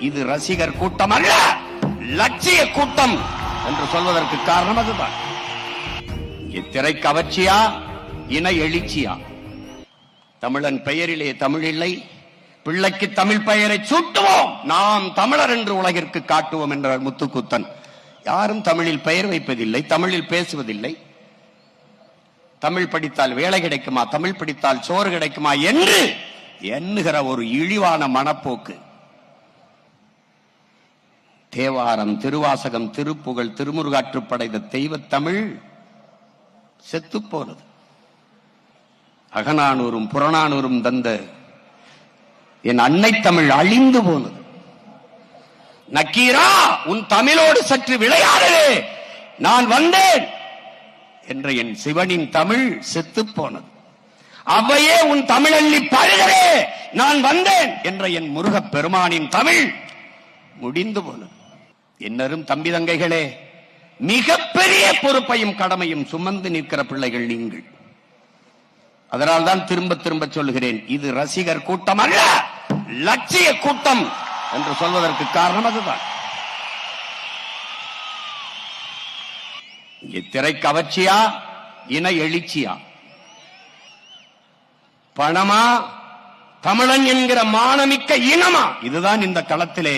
இது ரசிகர் கூட்டம் அல்ல, லட்சிய கூட்டம் என்று சொல்வதற்கு காரணம் அதுதான். இத்திரை கவர்ச்சியா, இன எழுச்சியா? தமிழன் பெயரிலே தமிழ் இல்லை, பிள்ளைக்கு தமிழ் பெயரை சூட்டுவோம், நாம் தமிழர் என்று உலகிற்கு காட்டுவோம் என்றார் முத்துக்குத்தன். யாரும் தமிழில் பெயர் வைப்பதில்லை, தமிழில் பேசுவதில்லை. தமிழ் படித்தால் வேலை கிடைக்குமா, தமிழ் படித்தால் சோறு கிடைக்குமா என்று எண்ணுகிற ஒரு இழிவான மனப்போக்கு. தேவாரம், திருவாசகம், திருப்புகழ், திருமுருகாற்றுப்படைத்த தெய்வ தமிழ் செத்து போனது. அகநானூரும் புறநானூரும் தந்த என் அன்னை தமிழ் அழிந்து போனது. நக்கீரா, உன் தமிழோடு சற்று விளையாடு, நான் வந்தேன் என்ற என் சிவனின் தமிழ் செத்து போனது. அவையே உன் தமிழள்ளி பழுகிறே, நான் வந்தேன் என்ற என் முருகப் பெருமானின் தமிழ் முடிந்து போனது. என்னரும் தம்பி தங்கைகளே, மிகப்பெரிய பொறுப்பையும் கடமையும் சுமந்து நிற்கிற பிள்ளைகள் நீங்கள். அதனால்தான் திரும்ப திரும்ப சொல்கிறேன், இது ரசிகர் கூட்டம் அல்ல, லட்சிய கூட்டம் என்று சொல்வதற்கு காரணம் அதுதான். இத்திரை கவர்ச்சியா, இன எழுச்சியா? பணமா, தமிழன் என்கிற மானமிக்க இனமா? இதுதான் இந்த களத்திலே